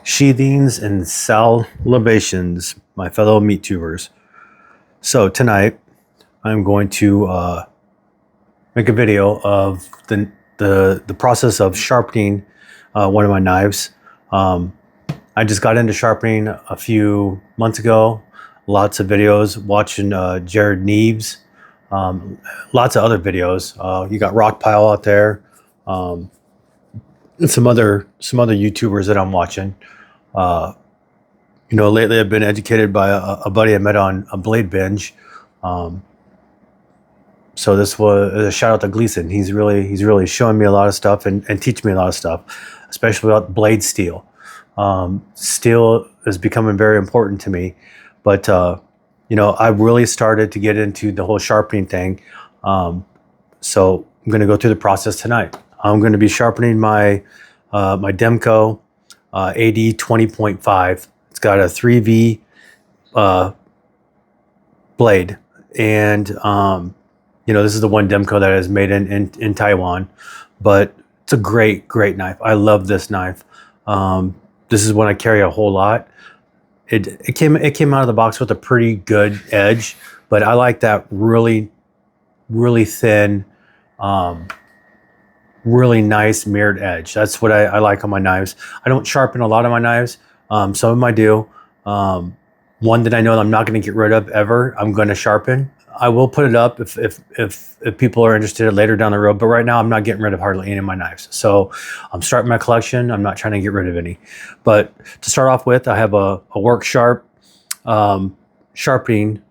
Sheathings and salivations, my fellow meat tubers. So tonight I'm going to make a video of the process of sharpening one of my knives. I just got into sharpening a few months ago. Lots of videos, watching Jared Neves, lots of other videos. You got Rockpile out there, and some other YouTubers that I'm watching. Lately I've been educated by a buddy I met on a Blade Binge. So this was a shout out to Gleason. He's really showing me a lot of stuff and teaching me a lot of stuff, especially about blade steel. Steel is becoming very important to me, but I really started to get into the whole sharpening thing. So I'm going to go through the process tonight. I'm going to be sharpening my my demko AD 20.5. It's got a 3V blade, and this is the one demko that is made in Taiwan, but it's a great knife. I love this knife. This is one I carry a whole lot. It came out of the box with a pretty good edge, but I like that really thin, really nice mirrored edge. That's what I like on my knives. I don't sharpen a lot of my knives. Some of them I do. One that I know that I'm not going to get rid of ever, I'm going to sharpen. I will put it up if people are interested later down the road, but right now I'm not getting rid of hardly any of my knives. So I'm starting my collection. I'm not trying to get rid of any. But to start off with, I have a Work Sharp sharpening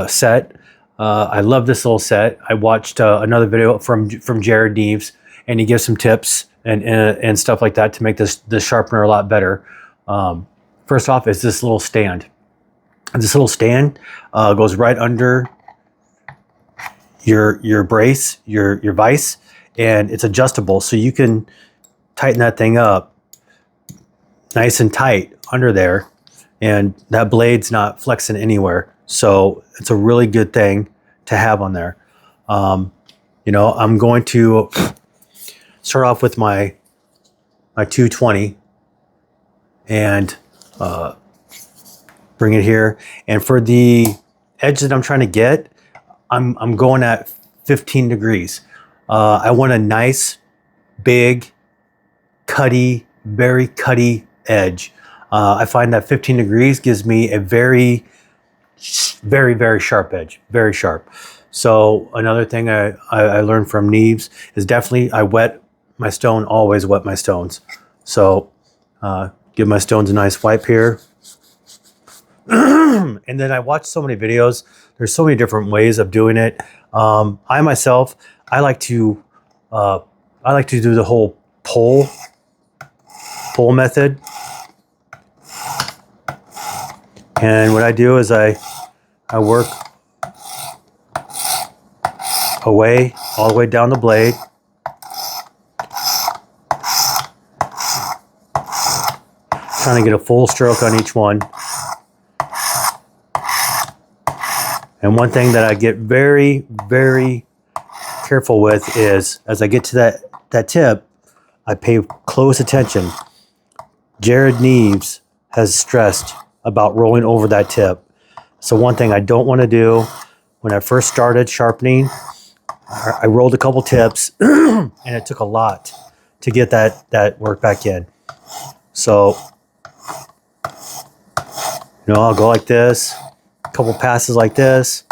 set. I love this little set. I watched another video from Jared Neves, and he gives some tips and stuff like that to make this sharpener a lot better. First off is this little stand. This little stand goes right under your brace, your vise, and it's adjustable, so you can tighten that thing up nice and tight under there, and that blade's not flexing anywhere. So it's a really good thing to have on there. I'm going to start off with my 220 and bring it here. And for the edge that I'm trying to get, I'm going at 15 degrees. I want a nice, big, cutty, very cutty edge. I find that 15 degrees gives me a very sharp edge, very sharp. So another thing I learned from Neves is definitely I wet my stone, always wet my stones. So give my stones a nice wipe here. And then I watched so many videos. There's so many different ways of doing it. I myself, I like to do the whole pull method. And what I do is I work away, all the way down the blade. Trying to get a full stroke on each one. And one thing that I get very careful with is, as I get to that tip, I pay close attention. Jared Neves has stressed about rolling over that tip. So one thing I don't want to do, when I first started sharpening, I rolled a couple tips and it took a lot to get that work back in. So, I'll go like this, a couple passes like this.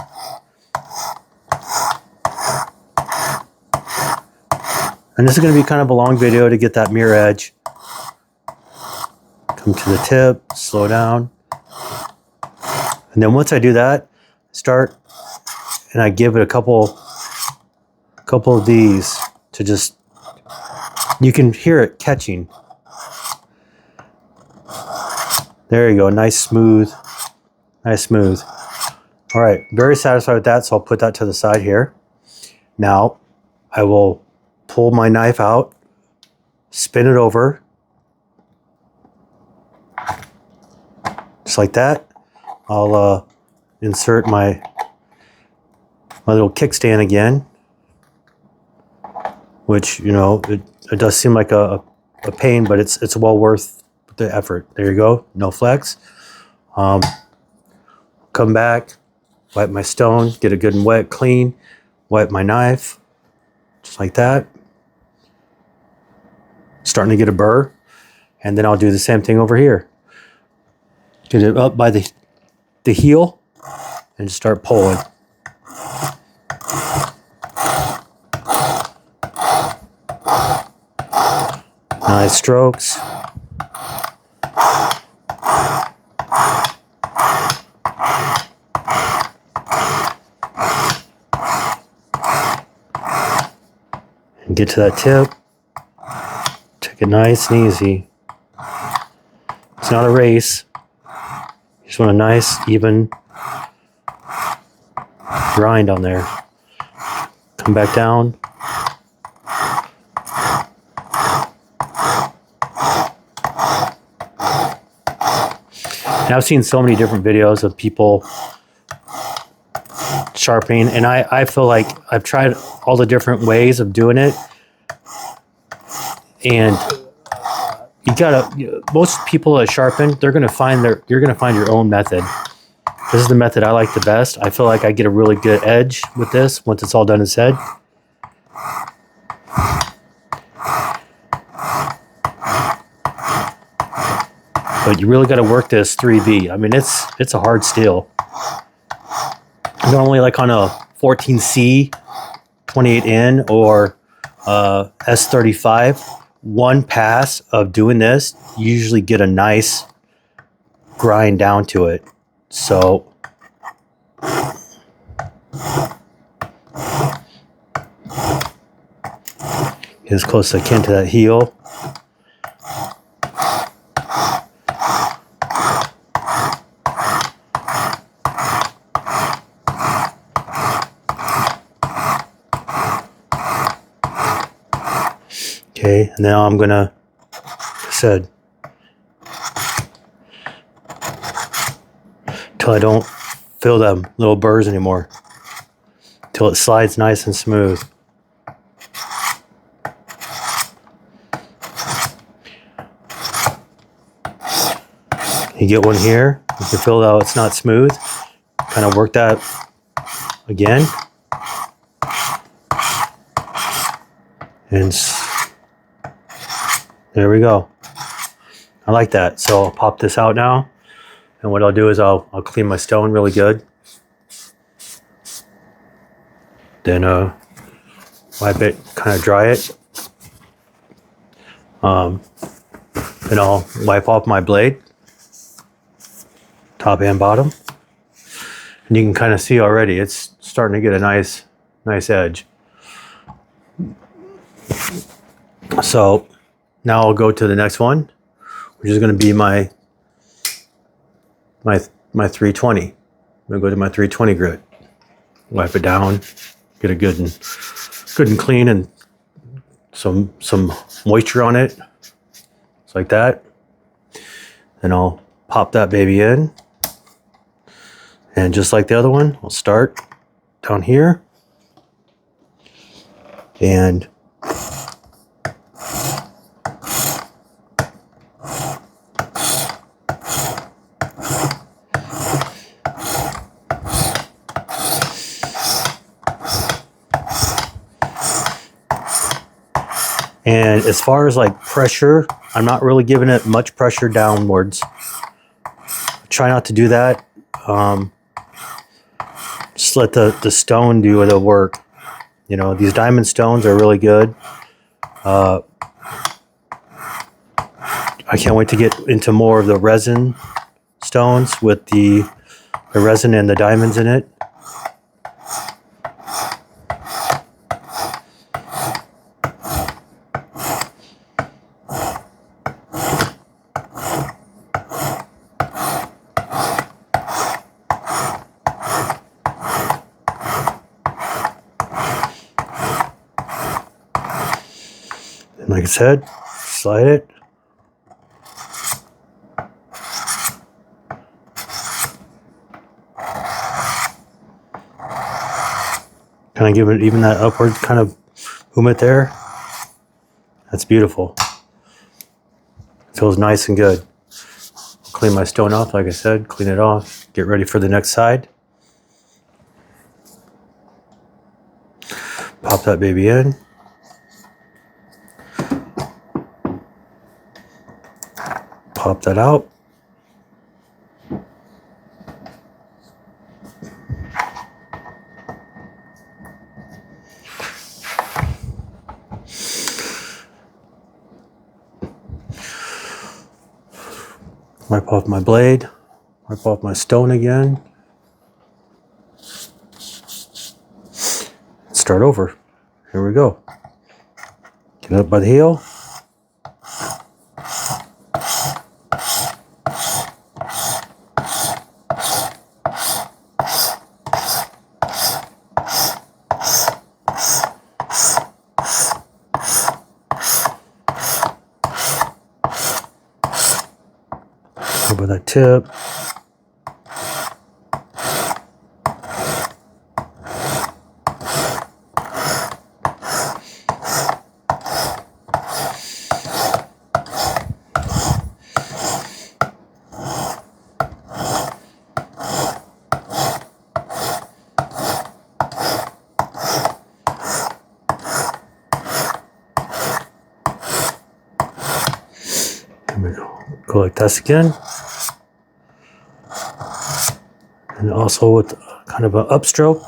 And this is going to be kind of a long video to get that mirror edge. Come to the tip, slow down. And then once I do that, start, and I give it a couple of these to just, you can hear it catching. There you go, nice smooth. All right, very satisfied with that, so I'll put that to the side here. Now, I will pull my knife out, spin it over, just like that. I'll insert my little kickstand again, which it does seem like a pain, but it's well worth the effort. There you go. No flex. Come back, wipe my stone, get it good and wet, clean, wipe my knife, just like that. Starting to get a burr. And then I'll do the same thing over here. Get it up by the heel and start pulling. Nice strokes. And get to that tip. Take it nice and easy. It's not a race. You just want a nice, even grind on there. Come back down. And I've seen so many different videos of people sharpening, and I feel like I've tried all the different ways of doing it, and you gotta, most people that sharpen, you're gonna find your own method. This is the method I like the best. I feel like I get a really good edge with this once it's all done and said. But you really got to work this 3V. I mean, it's a hard steel. Normally, like on a 14C, 28N, or S35, one pass of doing this, you usually get a nice grind down to it. So get as close as I can to that heel. Okay, and now I'm gonna, like I said, till I don't feel them little burrs anymore, till it slides nice and smooth. You get one here, you can feel how it's not smooth. Kind of work that again, and there we go. I like that. So I'll pop this out now. And what I'll do is I'll clean my stone really good. Then wipe it, kind of dry it. Then I'll wipe off my blade, top and bottom. And you can kind of see already it's starting to get a nice edge. So now I'll go to the next one, which is going to be my 320. I'm going to go to my 320 grit. Wipe it down, get it good and clean, and some moisture on it. Just like that. Then I'll pop that baby in. And just like the other one, I'll start down here. And And as far as like pressure, I'm not really giving it much pressure downwards. Try not to do that. Just let the stone do the work. You know, these diamond stones are really good. I can't wait to get into more of the resin stones with the resin and the diamonds in it. And like I said, slide it. Kind of give it even that upward kind of movement there. That's beautiful. Feels nice and good. clean my stone off, like I said, clean it off, get ready for the next side. Pop that baby in. Pop that out. Wipe off my blade, wipe off my stone again. Start over. Here we go. Get up by the heel. Over that tip. There we go. Go like this again. And also with kind of an upstroke.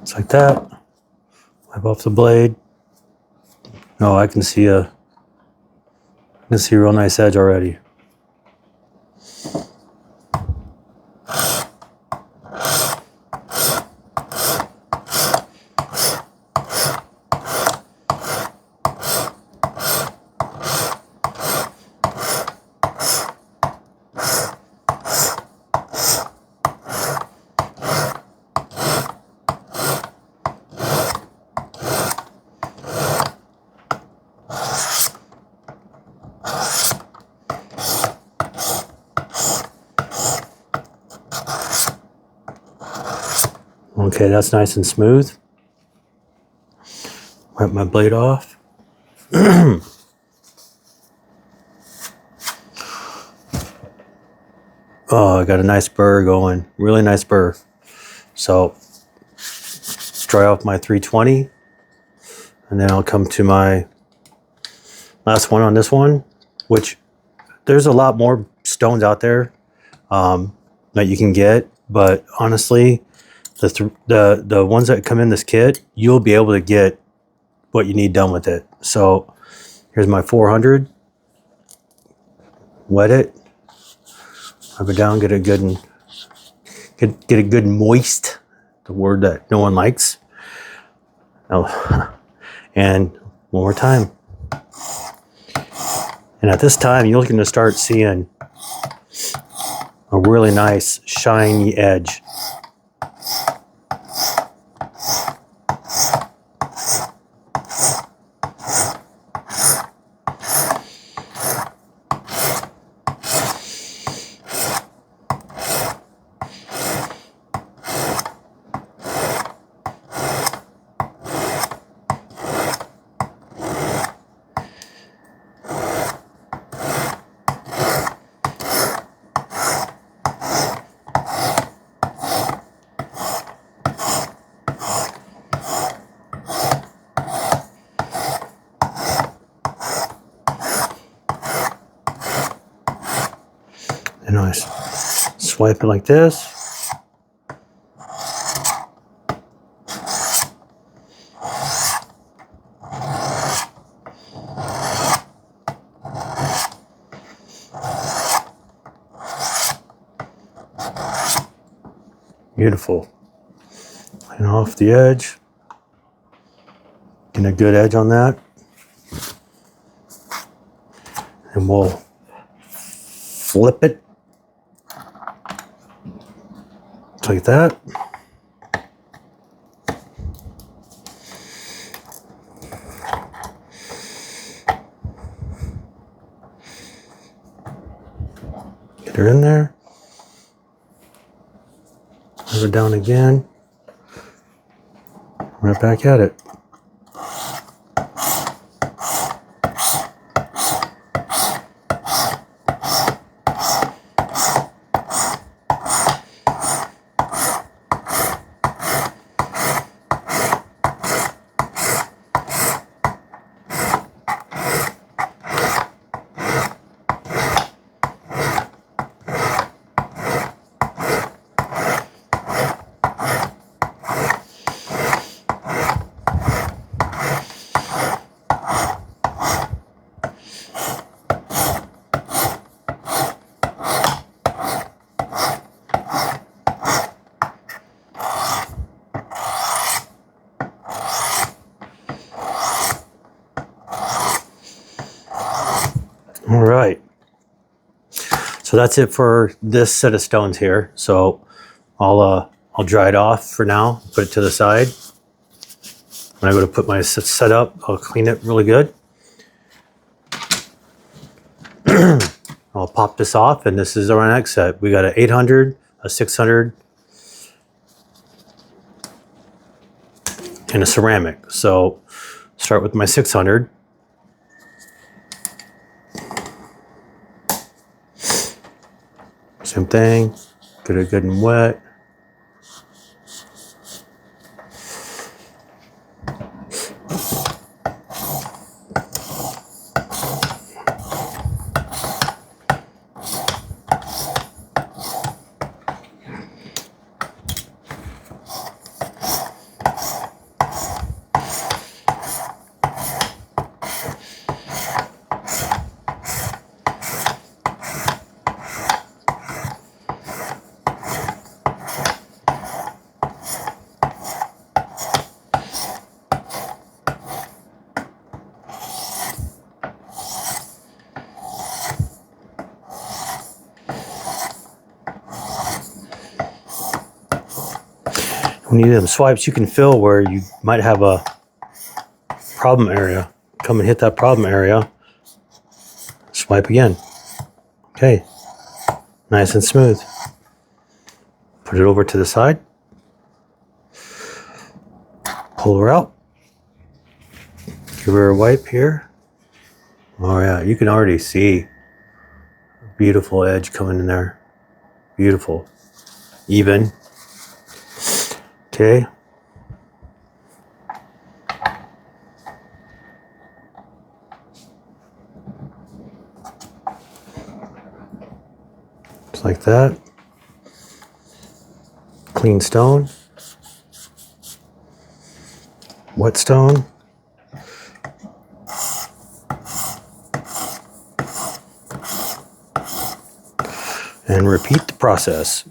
Just like that. Wipe off the blade. No, I can see a real nice edge already. Okay, that's nice and smooth. Wipe my blade off. Oh, I got a nice burr going. Really nice burr. So, dry off my 320. And then I'll come to my last one on this one, which there's a lot more stones out there that you can get. But honestly, the ones that come in this kit, you'll be able to get what you need done with it. So here's my 400. Wet it. Rub it down. Get it good and get it good and moist. The word that no one likes. Oh, and one more time. And at this time, you're looking to start seeing a really nice shiny edge. And I swipe it like this. Beautiful. And off the edge. Get a good edge on that. And we'll flip it. Like that. Get her in there. Move it down again. Right back at it. All right, so that's it for this set of stones here. So I'll dry it off for now, put it to the side. When I go to put my set up, I'll clean it really good. I'll pop this off, and this is our next set. We got an 800, a 600, and a ceramic. So start with my 600. Same thing, get it good and wet. When you do them swipes, you can feel where you might have a problem area. Come and hit that problem area. Swipe again. Okay. Nice and smooth. Put it over to the side. Pull her out. Give her a wipe here. Oh yeah, you can already see a beautiful edge coming in there. Beautiful. Even. Okay. Just like that. Clean stone. Wet stone. And repeat the process.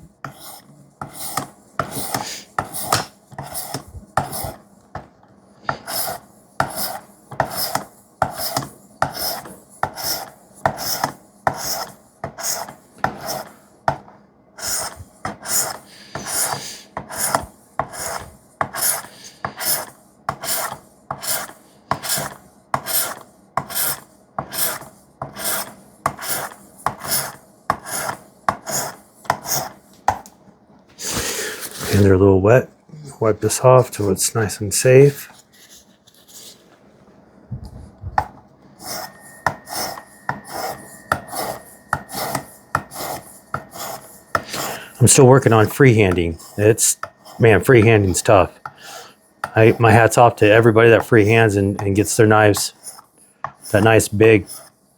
And they're a little wet. Wipe this off till it's nice and safe. I'm still working on freehanding. Man, freehanding's tough. My hat's off to everybody that freehands and gets their knives that nice big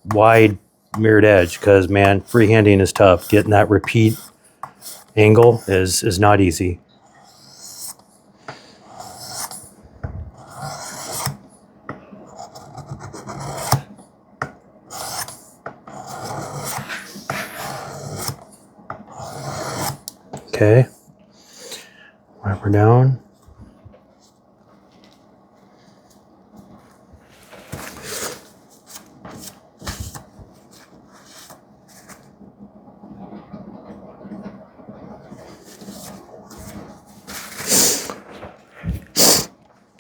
wide mirrored edge, because man, freehanding is tough. Getting that repeat angle is not easy. Okay, wipe her down.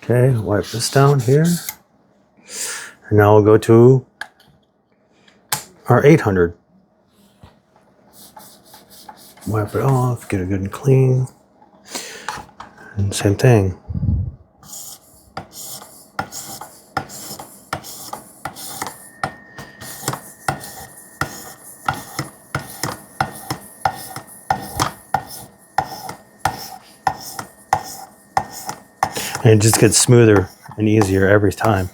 Okay, wipe this down here. And now we'll go to our 800. Wipe it off, get it good and clean. And same thing. And it just gets smoother and easier every time.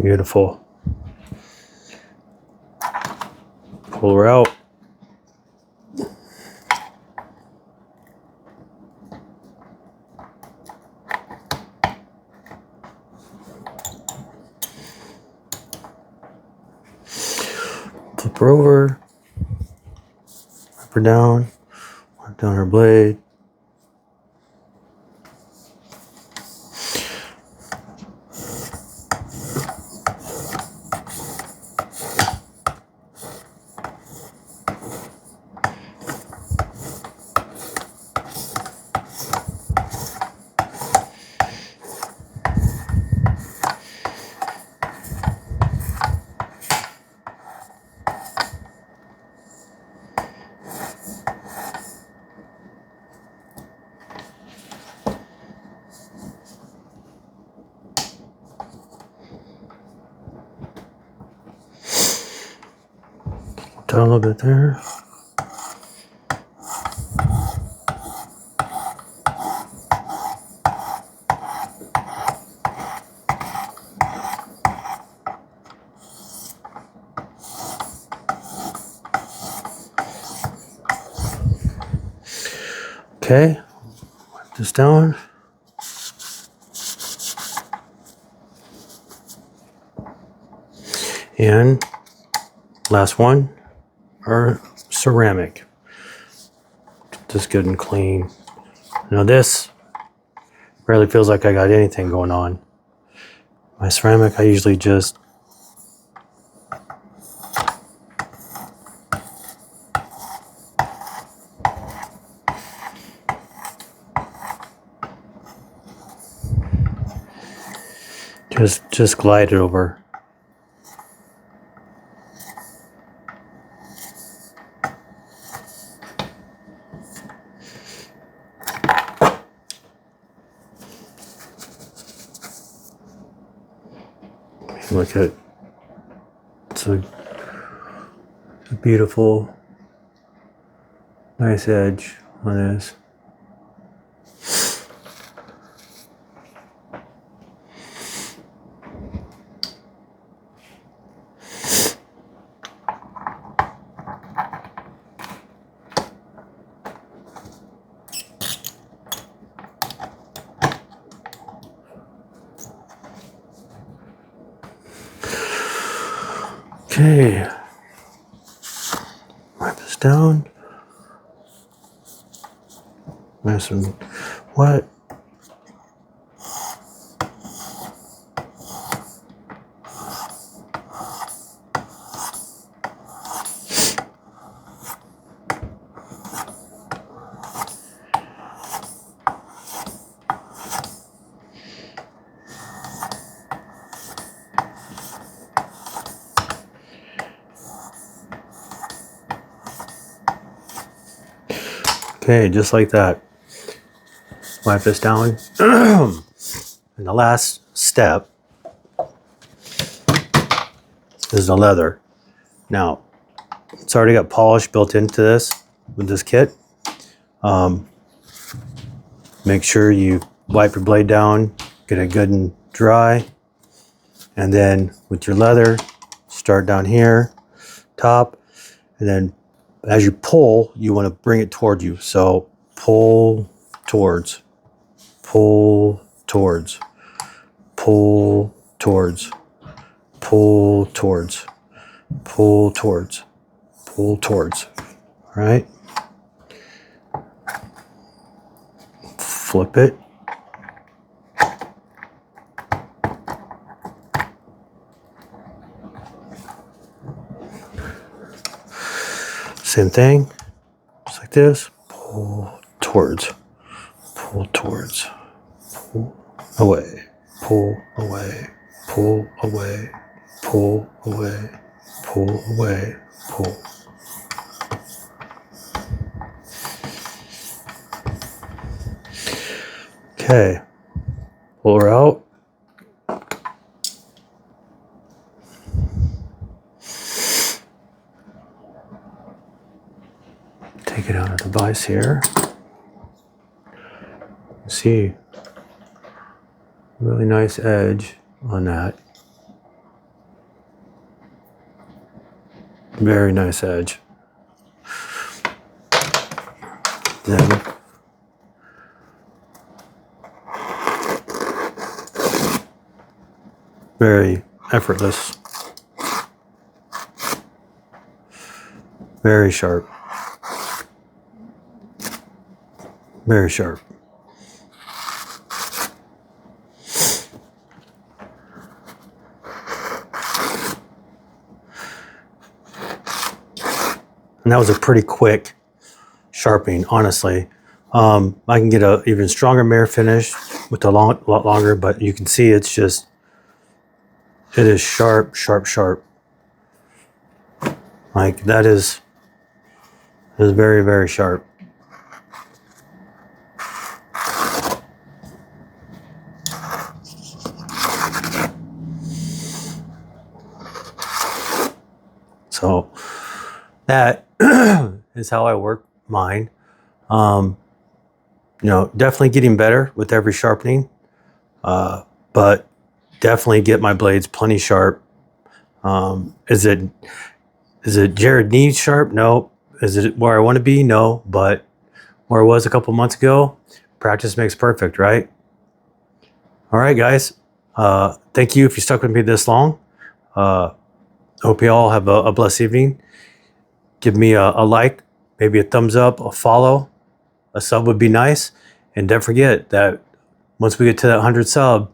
Beautiful. Pull her out. Flip her over. Wipe her down. Wipe down her blade. Down a little bit there. Okay, wipe this down. And last one, our ceramic. Get this good and clean. Now this rarely feels like I got anything going on. My ceramic, I usually just glide it over. Look at it's a beautiful, nice edge on this. Okay, wipe this down. Nice and wet. Okay, just like that. Wipe this down. And the last step is the leather. Now, it's already got polish built into this with this kit. Make sure you wipe your blade down, get it good and dry. And then with your leather, start down here, top, and then as you pull, you want to bring it toward you. So pull towards, pull towards, pull towards, pull towards, pull towards, pull towards. All right. Flip it. Same thing, just like like this, pull towards, pull towards, pull away, pull away, pull away, pull away, pull away, pull. Okay, pull her out. Take it out of the vise here. See, really nice edge on that. Very nice edge. Then very effortless. Very sharp. Very sharp. And that was a pretty quick sharpening, honestly. I can get a even stronger mirror finish with a lot longer, but you can see it's just, it is sharp, sharp, sharp. Like that is very, very sharp. So that is how I work mine. You know, definitely getting better with every sharpening, but definitely get my blades plenty sharp. Is it Jared needs sharp? No. Is it where I want to be? No. But where I was a couple months ago, practice makes perfect, right? All right, guys. Thank you if you stuck with me this long. Hope you all have a blessed evening. Give me a like, maybe a thumbs up, a follow, a sub would be nice. And don't forget that once we get to that 100 sub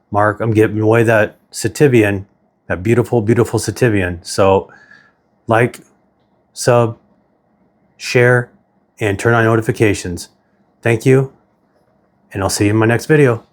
mark, I'm giving away that Sativian, that beautiful, beautiful Sativian. So like, sub, share, and turn on notifications. Thank you, and I'll see you in my next video.